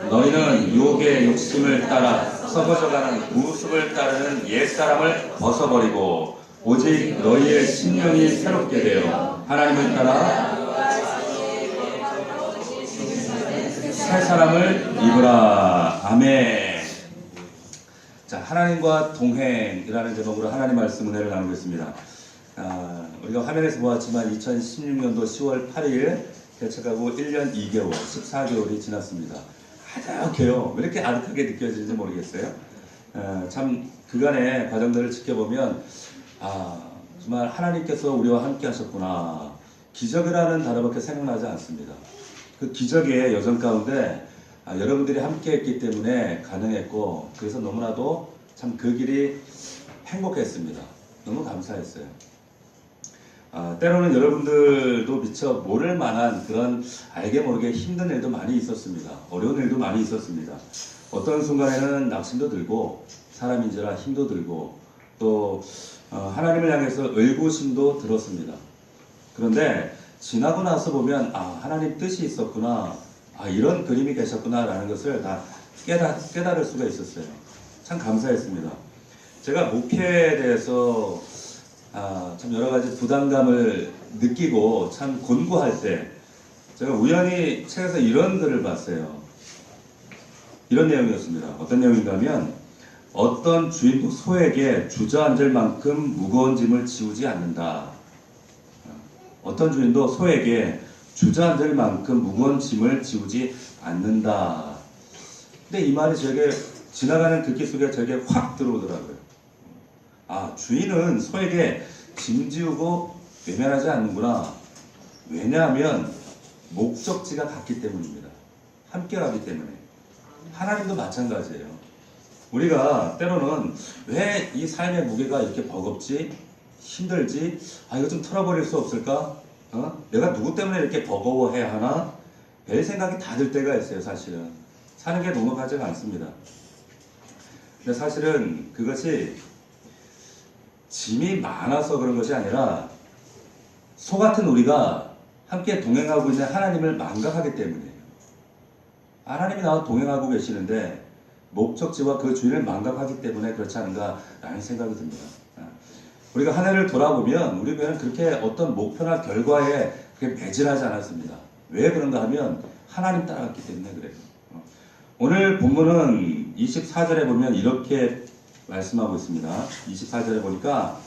너희는 유혹의 욕심을 따라 썩어져가는 무습을 따르는 옛사람을 벗어버리고 오직 너희의 심령이 새롭게 되어 하나님을 따라 새 사람을 입으라. 아멘. 자, 하나님과 동행이라는 제목으로 하나님 말씀 은혜를 나누겠습니다. 우리가 화면에서 보았지만 2016년도 10월 8일 개척하고 1년 2개월, 14개월이 지났습니다. 아득해요. 왜 이렇게 아득하게 느껴지는지 모르겠어요. 참 그간의 과정들을 지켜보면 정말 하나님께서 우리와 함께 하셨구나. 기적이라는 단어밖에 생각나지 않습니다. 그 기적의 여정 가운데 여러분들이 함께 했기 때문에 가능했고, 그래서 너무나도 참 그 길이 행복했습니다. 너무 감사했어요. 때로는 여러분들도 미처 모를 만한 그런 알게 모르게 힘든 일도 많이 있었습니다. 어려운 일도 많이 있었습니다. 어떤 순간에는 낙심도 들고 사람인지라 힘도 들고 또 하나님을 향해서 의구심도 들었습니다. 그런데 지나고 나서 보면 하나님 뜻이 있었구나, 이런 그림이 계셨구나 라는 것을 다 깨달을 수가 있었어요. 참 감사했습니다. 제가 목회에 대해서 참 여러 가지 부담감을 느끼고 참 곤고할 때 제가 우연히 책에서 이런 글을 봤어요. 이런 내용이었습니다. 어떤 내용인가 하면 어떤 주인도 소에게 주저앉을 만큼 무거운 짐을 지우지 않는다. 어떤 주인도 소에게 주저앉을 만큼 무거운 짐을 지우지 않는다. 근데 이 말이 저에게 지나가는 듣기 속에 저에게 확 들어오더라고요. 주인은 소에게 짐 지우고 외면하지 않는구나. 왜냐하면 목적지가 같기 때문입니다. 함께 가기 때문에. 하나님도 마찬가지예요. 우리가 때로는 왜 이 삶의 무게가 이렇게 버겁지? 힘들지? 이거 좀 털어버릴 수 없을까? 내가 누구 때문에 이렇게 버거워해야 하나? 별 생각이 다 들 때가 있어요, 사실은. 사는 게 녹록하지가 않습니다. 근데 사실은 그것이 짐이 많아서 그런 것이 아니라 소 같은 우리가 함께 동행하고 있는 하나님을 망각하기 때문이에요. 하나님이 나와 동행하고 계시는데 목적지와 그 주인을 망각하기 때문에 그렇지 않은가라는 생각이 듭니다. 우리가 한 해를 돌아보면 우리 교회는 그렇게 어떤 목표나 결과에 그렇게 매진하지 않았습니다. 왜 그런가 하면 하나님 따라갔기 때문에 그래요. 오늘 본문은 24절에 보면 이렇게 말씀하고 있습니다. 24절에 보니까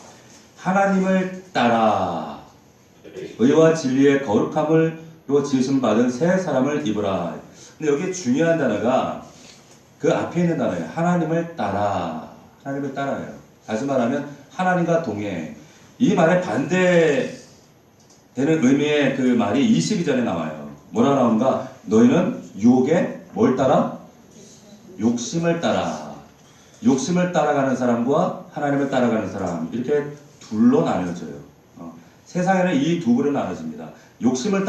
하나님을 따라 의와 진리의 거룩함으로 지으심 받은 새 사람을 입으라. 근데 여기 중요한 단어가 그 앞에 있는 단어예요. 하나님을 따라. 하나님을 따라요. 다시 말하면 하나님과 동행. 이 말에 반대되는 의미의 그 말이 22절에 나와요. 뭐라 나오는가? 너희는 유혹에 뭘 따라? 욕심을 따라. 욕심을 따라가는 사람과 하나님을 따라가는 사람, 이렇게 둘로 나뉘어져요. 세상에는 이 두 부로 나눠집니다. 욕심을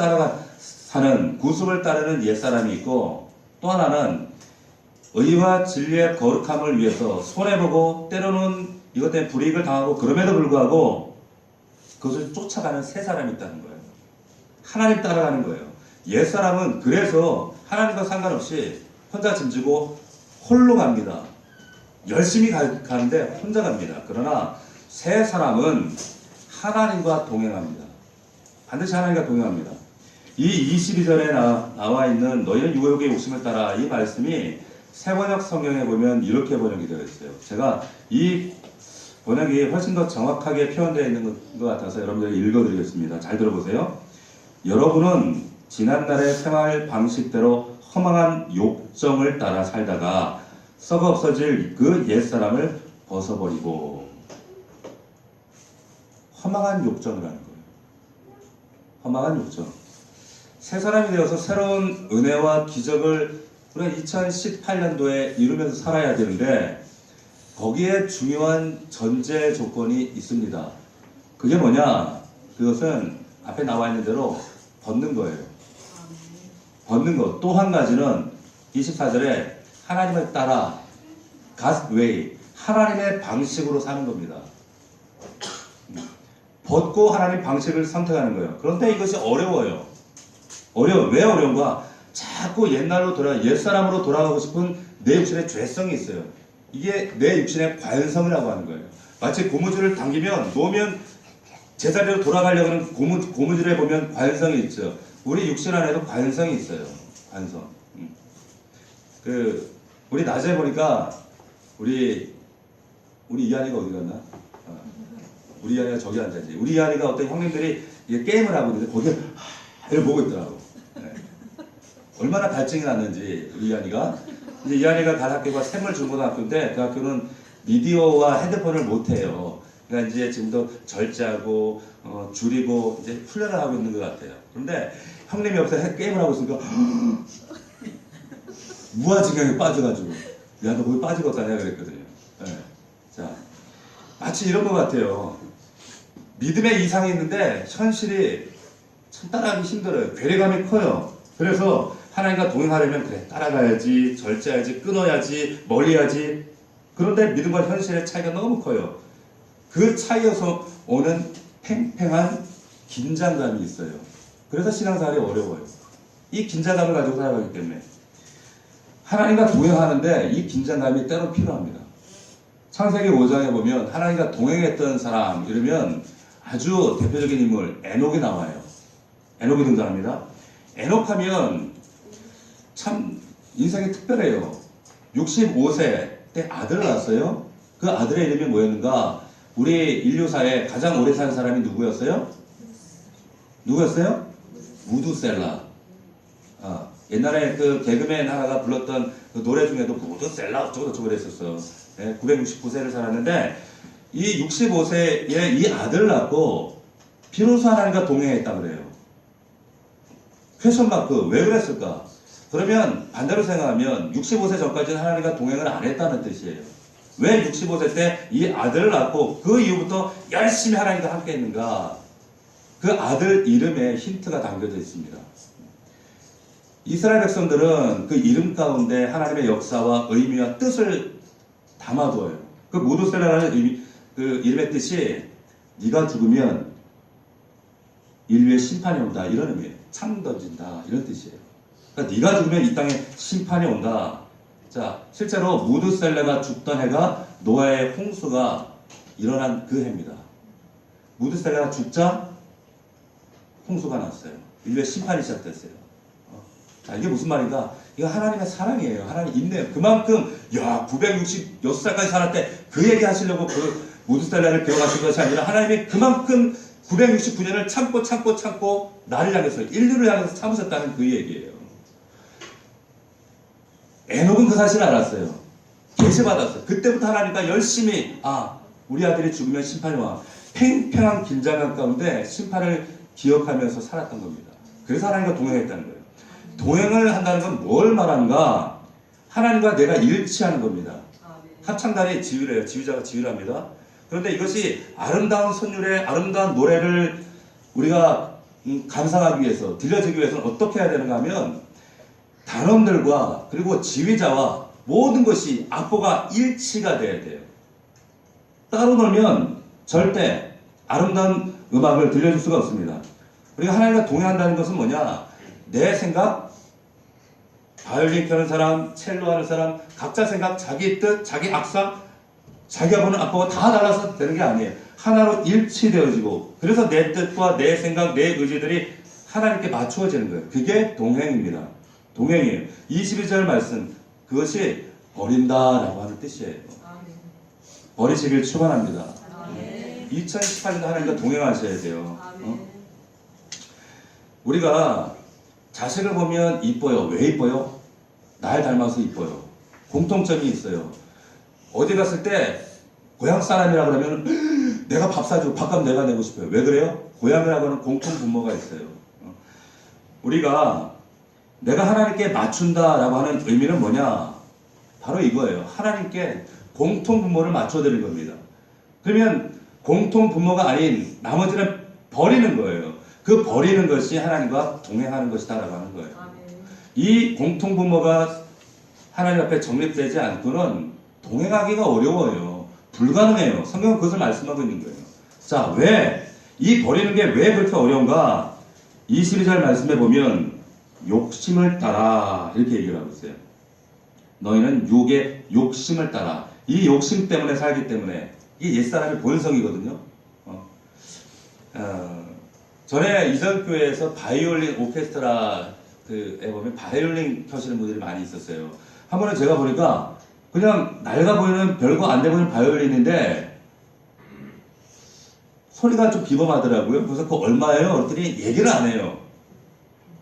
사는, 구습을 따르는 옛사람이 있고, 또 하나는 의와 진리의 거룩함을 위해서 손해보고 때로는 이것 때문에 불이익을 당하고 그럼에도 불구하고 그것을 쫓아가는 새 사람이 있다는 거예요. 하나님 따라가는 거예요. 옛사람은 그래서 하나님과 상관없이 혼자 짐지고 홀로 갑니다. 열심히 가는데 혼자 갑니다. 그러나 새 사람은 하나님과 동행합니다. 반드시 하나님과 동행합니다. 이 22절에 나와 있는 너희는 유혹의 욕심을 따라, 이 말씀이 새번역 성경에 보면 이렇게 번역이 되어 있어요. 제가 이 번역이 훨씬 더 정확하게 표현되어 있는 것 같아서 여러분들에게 읽어드리겠습니다. 잘 들어보세요. 여러분은 지난날의 생활 방식대로 허망한 욕정을 따라 살다가 썩어 없어질 그 옛사람을 벗어버리고. 허망한 욕정이라는 거예요. 허망한 욕정. 새 사람이 되어서 새로운 은혜와 기적을 우리가 2018년도에 이루면서 살아야 되는데 거기에 중요한 전제 조건이 있습니다. 그게 뭐냐? 그것은 앞에 나와 있는 대로 벗는 거예요. 벗는 것. 또 한 가지는 24절에 하나님을 따라 God's way, 하나님의 방식으로 사는 겁니다. 벗고 하나님 방식을 선택하는 거예요. 그런데 이것이 어려워요. 왜 어려운가? 자꾸 옛사람으로 돌아가고 싶은 내 육신의 죄성이 있어요. 이게 내 육신의 관성이라고 하는 거예요. 마치 고무줄을 당기면 놓으면 제자리로 돌아가려고 하는 고무줄에 보면 관성이 있죠. 우리 육신 안에도 관성이 있어요. 관성. 우리 낮에 보니까 우리 이한이가 어디 갔나? 우리 이한이가 저기 앉아있지. 우리 이한이가 어떤 형님들이 게임을 하고 있는데 거기에 이렇게 보고 있더라고. 네. 얼마나 갈증이 났는지 우리 이한이가. 이제 이한이가 간 학교가 샘물중고등학교인데 그 학교는 미디어와 핸드폰을 못 해요. 그러니까 이제 지금도 절제하고 줄이고 이제 훈련을 하고 있는 것 같아요. 그런데 형님이 옆에서 게임을 하고 있으니까 무아지경에 빠져가지고 야 너 거기 빠지겠다 내가 그랬거든요. 네. 자, 마치 이런 것 같아요. 믿음의 이상이 있는데 현실이 참 따라가기 힘들어요. 괴리감이 커요. 그래서 하나님과 동행하려면 그래 따라가야지, 절제해야지, 끊어야지, 멀리해야지. 그런데 믿음과 현실의 차이가 너무 커요. 그 차이에서 오는 팽팽한 긴장감이 있어요. 그래서 신앙생활이 어려워요. 이 긴장감을 가지고 살아가기 때문에 하나님과 동행하는데 이 긴장감이 때로 필요합니다. 창세기 5장에 보면 하나님과 동행했던 사람 이러면 아주 대표적인 인물 에녹이 나와요. 에녹이 등장합니다. 에녹하면 참 인생이 특별해요. 65세 때 아들을 낳았어요. 그 아들의 이름이 뭐였는가? 우리 인류사에 가장 오래 산 사람이 누구였어요? 누구였어요? 무두셀라. 옛날에 그 개그맨 하나가 불렀던 그 노래 중에도 무두셀라 어쩌고저쩌고 그랬었어. 969세를 살았는데 이 65세에 이 아들을 낳고 비로소 하나님과 동행했다 그래요. 퀘션 마크. 왜 그랬을까? 그러면 반대로 생각하면 65세 전까지는 하나님과 동행을 안 했다는 뜻이에요. 왜 65세 때 이 아들을 낳고 그 이후부터 열심히 하나님과 함께 했는가? 그 아들 이름에 힌트가 담겨져 있습니다. 이스라엘 백성들은 그 이름 가운데 하나님의 역사와 의미와 뜻을 담아두어요. 그 모두셀라라는 그 이름의 뜻이 네가 죽으면 인류의 심판이 온다 이런 의미예요. 창 던진다 이런 뜻이에요. 그러니까 네가 죽으면 이 땅에 심판이 온다. 자, 실제로 무두셀레가 죽던 해가 노아의 홍수가 일어난 그 해입니다. 무두셀레가 죽자 홍수가 났어요. 인류의 심판이 시작됐어요. 자, 이게 무슨 말인가? 이거 하나님의 사랑이에요. 하나님 인내요. 그만큼 966살까지 살았대 그 얘기 하시려고 그 무두셀레를 기억하신 것이 아니라 하나님이 그만큼 969년을 참고 나를 향해서 인류를 향해서 참으셨다는 그 얘기예요. 에녹은 그 사실을 알았어요. 계시받았어요. 그때부터 하나님과 열심히 우리 아들이 죽으면 심판이 와. 팽팽한 긴장감 가운데 심판을 기억하면서 살았던 겁니다. 그래서 하나님과 동행했다는 거예요. 동행을 한다는 건 뭘 말하는가? 하나님과 내가 일치하는 겁니다. 합창단이 지휘래요. 지휘자가 지휘를 합니다. 그런데 이것이 아름다운 선율의 아름다운 노래를 우리가 감상하기 위해서 들려주기 위해서는 어떻게 해야 되는가 하면 단원들과 그리고 지휘자와 모든 것이 악보가 일치가 돼야 돼요. 따로 놀면 절대 아름다운 음악을 들려줄 수가 없습니다. 우리가 하나님과 동행한다는 것은 뭐냐? 내 생각, 바이올린 켜는 사람, 첼로 하는 사람, 각자 생각, 자기 뜻, 자기 악상, 자기가 보는 악보가 다 달라서 되는 게 아니에요. 하나로 일치되어지고 그래서 내 뜻과 내 생각, 내 의지들이 하나님께 맞추어지는 거예요. 그게 동행입니다. 동행이에요. 22절 말씀 그것이 버린다라고 하는 뜻이에요. 버리시길 축원합니다. 2018년도 하나님과 동행하셔야 돼요. 우리가 자식을 보면 이뻐요. 왜 이뻐요? 날 닮아서 이뻐요. 공통점이 있어요. 어디 갔을 때 고향 사람이라 그러면 내가 밥 사주고 밥값 내가 내고 싶어요. 왜 그래요? 고향이라고 하는 공통 분모가 있어요. 우리가 내가 하나님께 맞춘다라고 하는 의미는 뭐냐? 바로 이거예요. 하나님께 공통 분모를 맞춰드린 겁니다. 그러면 공통 분모가 아닌 나머지는 버리는 거예요. 그 버리는 것이 하나님과 동행하는 것이다라고 하는 거예요. 이 공통 분모가 하나님 앞에 정립되지 않고는 동행하기가 어려워요. 불가능해요. 성경은 그것을 말씀하고 있는 거예요. 자, 왜? 이 버리는 게 왜 그렇게 어려운가? 22절 말씀에 보면 욕심을 따라 이렇게 얘기를 하고 있어요. 너희는 육의 욕심을 따라. 이 욕심 때문에 살기 때문에 이게 옛사람의 본성이거든요. 전에 이전 교회에서 바이올린 오케스트라 그에 보면 바이올린 켜시는 분들이 많이 있었어요. 한 번은 제가 보니까 그냥 낡아 보이는 별거 안 돼 보이는 바이올린인데 소리가 좀 비범하더라고요. 그래서 그거 얼마예요? 그랬더니 얘기를 안 해요.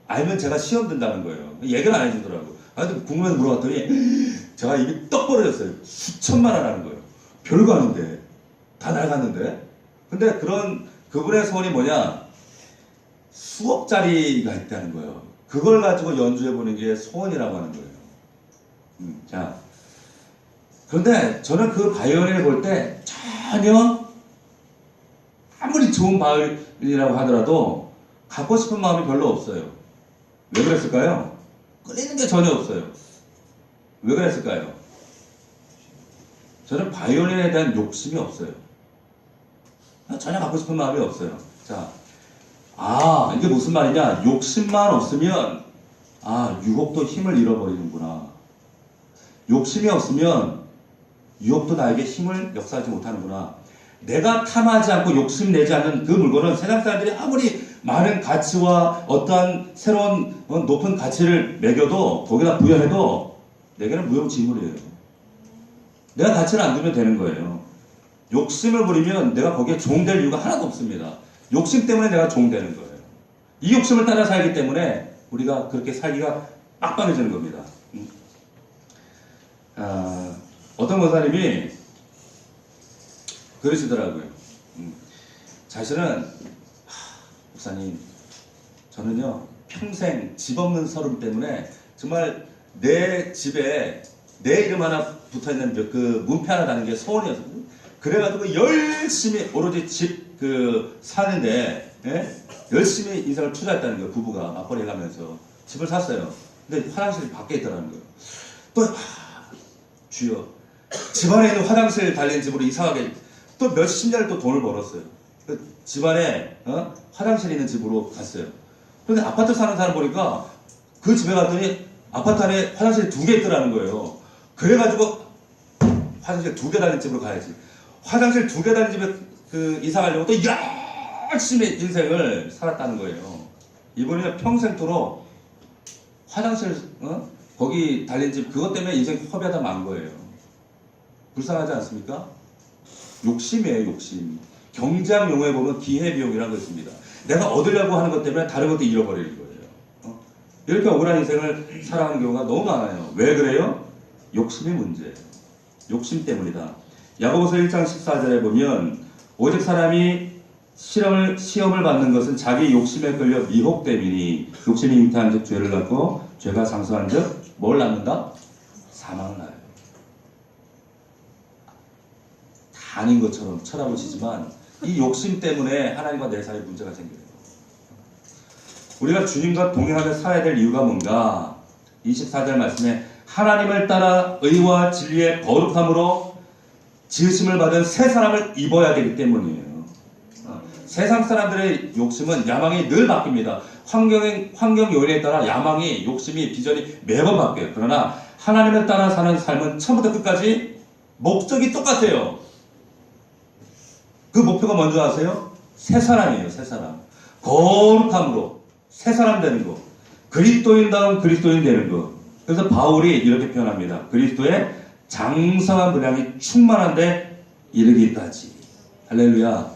알면 제가 시험 든다는 거예요. 얘기를 안 해주더라고요. 하여튼 궁금해서 물어봤더니 제가 입이 떡 벌어졌어요. 수천만 원 하는 거예요. 별거 아닌데. 다 낡았는데. 근데 그분의 소원이 뭐냐? 수억짜리가 있다는 거예요. 그걸 가지고 연주해보는 게 소원이라고 하는 거예요. 자. 그런데 저는 그 바이올린을 볼 때 전혀 아무리 좋은 바이올린이라고 하더라도 갖고 싶은 마음이 별로 없어요. 왜 그랬을까요? 끌리는 게 전혀 없어요. 왜 그랬을까요? 저는 바이올린에 대한 욕심이 없어요. 전혀 갖고 싶은 마음이 없어요. 자, 이게 무슨 말이냐? 욕심만 없으면, 유혹도 힘을 잃어버리는구나. 욕심이 없으면, 유혹도 나에게 힘을 역사하지 못하는구나. 내가 탐하지 않고 욕심내지 않는 그 물건은 세상 사람들이 아무리 많은 가치와 어떠한 새로운 높은 가치를 매겨도, 거기다 부여해도, 내게는 무용지물이에요. 내가 가치를 안 두면 되는 거예요. 욕심을 부리면 내가 거기에 종될 이유가 하나도 없습니다. 욕심 때문에 내가 종되는 거예요. 이 욕심을 따라 살기 때문에 우리가 그렇게 살기가 빡빡해지는 겁니다. 어떤 권사님이 그러시더라고요. 자신은 목사님, 저는요 평생 집 없는 서름 때문에 정말 내 집에 내 이름 하나 붙어있는 그 문패 하나 다는 게 소원이었어요. 그래가지고 열심히 오로지 집 사는데 열심히 인생을 투자했다는 거예요. 부부가 맞벌이 해가면서 집을 샀어요. 근데 화장실이 밖에 있더라는 거예요. 또 주여, 집안에 있는 화장실 달린 집으로 이사하게 또 몇십 년을 또 돈을 벌었어요. 집안에 화장실 있는 집으로 갔어요. 그런데 아파트 사는 사람 보니까 그 집에 갔더니 아파트 안에 화장실이 2개 있더라는 거예요. 그래가지고 화장실 2개 달린 집으로 가야지. 화장실 2개 달린 집에 이사 가려고 또 열심히 인생을 살았다는 거예요. 이분이 평생토록 화장실 거기 달린 집 그것 때문에 인생 허비하다 만 거예요. 불쌍하지 않습니까? 욕심이에요, 욕심. 경제학 용어에 보면 기회비용이라는 거 있습니다. 내가 얻으려고 하는 것 때문에 다른 것도 잃어버리는 거예요. 이렇게 억울한 인생을 살아가는 경우가 너무 많아요. 왜 그래요? 욕심이 문제예요. 욕심 때문이다. 야고보서 1장 14절에 보면 오직 사람이 시험을 받는 것은 자기 욕심에 끌려 미혹됨이니 욕심이 잉태한 즉 죄를 낳고 죄가 상수한 즉 뭘 낳는다? 사망을 낳아요. 다 아닌 것처럼 쳐다보시지만 이 욕심 때문에 하나님과 내 사이에 문제가 생겨요. 우리가 주님과 동행하며 살아야 될 이유가 뭔가? 24절 말씀에 하나님을 따라 의와 진리의 거룩함으로 지으심을 받은 새 사람을 입어야 되기 때문이에요. 세상 사람들의 욕심은 야망이 늘 바뀝니다. 환경 요인에 따라 야망이, 욕심이, 비전이 매번 바뀌어요. 그러나 하나님을 따라 사는 삶은 처음부터 끝까지 목적이 똑같아요. 그 목표가 뭔지 아세요? 새 사람이에요. 새 사람. 거룩함으로 새 사람 되는 거. 그리스도인다운 그리스도인 되는 거. 그래서 바울이 이렇게 표현합니다. 그리스도의 장성한 분량이 충만한데 이르기까지. 할렐루야.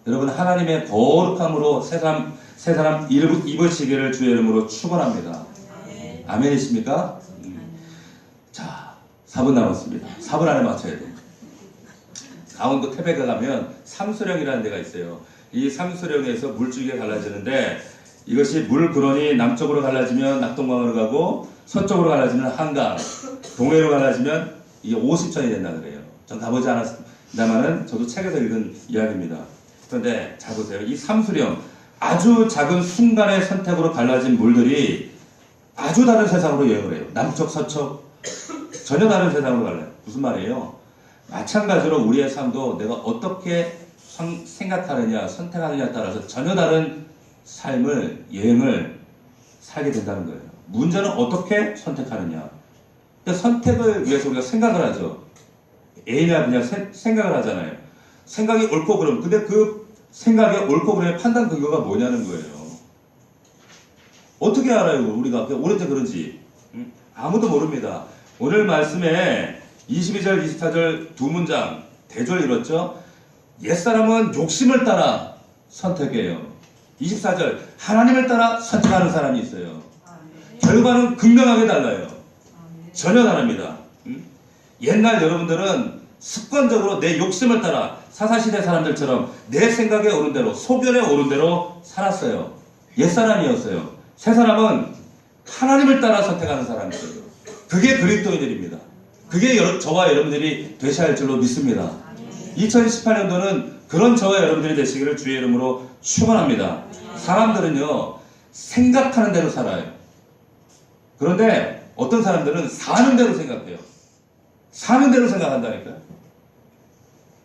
여러분, 하나님의 거룩함으로 새 사람 입으시기를 주의 이름으로 축원합니다. 아멘이십니까? 자, 4분 남았습니다. 4분 안에 맞춰야 돼요. 강원도 태백에 가면 삼수령이라는 데가 있어요. 이 삼수령에서 물줄기가 갈라지는데 이것이 물 근원이 남쪽으로 갈라지면 낙동강으로 가고 서쪽으로 갈라지면 한강, 동해로 갈라지면 이게 50천이 된다 그래요. 전 가보지 않았습니다만은 저도 책에서 읽은 이야기입니다. 그런데 잘 보세요. 이 삼수령, 아주 작은 순간의 선택으로 갈라진 물들이 아주 다른 세상으로 여행을 해요. 남쪽, 서쪽 전혀 다른 세상으로 갈라요. 무슨 말이에요? 마찬가지로 우리의 삶도 내가 어떻게 생각하느냐, 선택하느냐에 따라서 전혀 다른 삶을, 여행을 살게 된다는 거예요. 문제는 어떻게 선택하느냐. 그러니까 선택을 위해서 우리가 생각을 하죠. A냐 B냐 생각을 하잖아요. 생각이 옳고 그름. 근데 그 생각의 옳고 그름의 판단 근거가 뭐냐는 거예요. 어떻게 알아요? 우리가 오래전 그런지. 아무도 모릅니다. 오늘 말씀에 22절, 24절 두 문장 대조를 이뤘죠. 옛사람은 욕심을 따라 선택해요. 24절 하나님을 따라 선택하는 사람이 있어요. 결과는 극명하게 달라요. 전혀 다릅니다. 옛날 여러분들은 습관적으로 내 욕심을 따라 사사시대 사람들처럼 내 생각에 오른 대로 소견에 오른 대로 살았어요. 옛사람이었어요. 새사람은 하나님을 따라 선택하는 사람이에요. 그게 그리스도인들입니다. 그게 저와 여러분들이 되셔야 할 줄로 믿습니다. 2018년도는 그런 저와 여러분들이 되시기를 주의 이름으로 축원합니다. 사람들은요 생각하는 대로 살아요. 그런데 어떤 사람들은 사는 대로 생각해요. 사는 대로 생각한다니까요.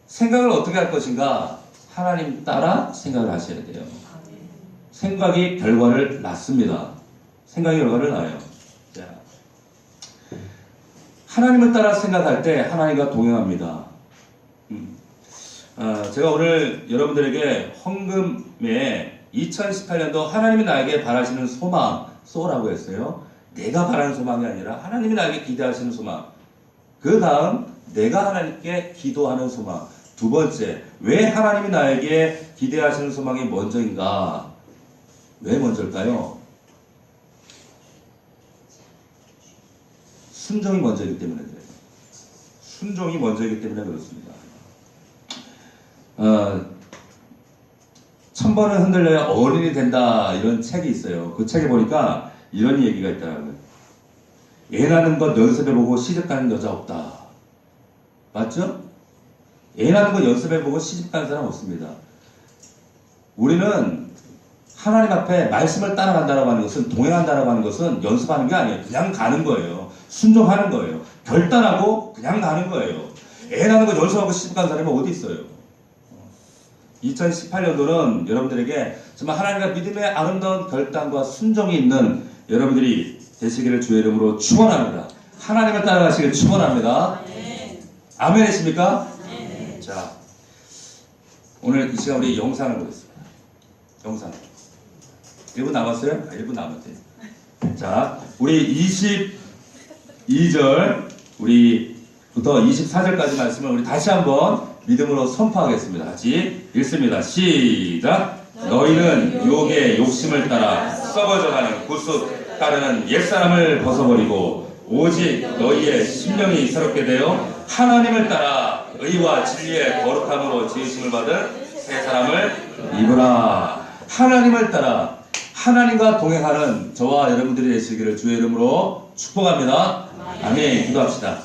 생각을 어떻게 할 것인가? 하나님 따라 생각을 하셔야 돼요. 생각이 결과를 낳습니다. 생각이 결과를 낳아요. 자, 하나님을 따라 생각할 때 하나님과 동행합니다. 제가 오늘 여러분들에게 헌금에 2018년도 하나님이 나에게 바라시는 소망 쏘라고 했어요. 내가 바라는 소망이 아니라 하나님이 나에게 기대하시는 소망. 그 다음 내가 하나님께 기도하는 소망. 두 번째, 왜 하나님이 나에게 기대하시는 소망이 먼저인가? 왜 먼저일까요? 순종이 먼저이기 때문에 그래요. 순종이 먼저이기 때문에 그렇습니다. 1000번은 흔들려야 어른이 된다 이런 책이 있어요. 그 책에 보니까 이런 얘기가 있더라고요. 애 낳는 것 연습해보고 시집가는 여자 없다. 맞죠? 애 낳는 것 연습해보고 시집가는 사람 없습니다. 우리는 하나님 앞에 말씀을 따라간다라고 하는 것은, 동행한다라고 하는 것은 연습하는 게 아니에요. 그냥 가는 거예요. 순종하는 거예요. 결단하고 그냥 가는 거예요. 애 낳는 것 연습하고 시집가는 사람이 어디 있어요? 2018년도는 여러분들에게 정말 하나님과 믿음의 아름다운 결단과 순종이 있는 여러분들이 되시기를 주의 이름으로 축원합니다. 하나님을 따라가시길 축원합니다. 아멘이십니까? 자, 오늘 이 시간 우리 영상을 보겠습니다. 영상 1분 남았어요? 1분 남았대요. 자, 우리 22절 우리부터 24절까지 말씀을 우리 다시 한번 믿음으로 선포하겠습니다. 같이 읽습니다. 시작. 너희는 유혹의 욕심을 따라 썩어져가는 구습 따르는 옛사람을 벗어버리고 오직 너희의 심령이 새롭게 되어 하나님을 따라 의와 진리의 거룩함으로 지으심을 받은 새 사람을 입으라. 하나님을 따라 하나님과 동행하는 저와 여러분들이 되시기를 주의 이름으로 축복합니다. 아멘. 기도합시다.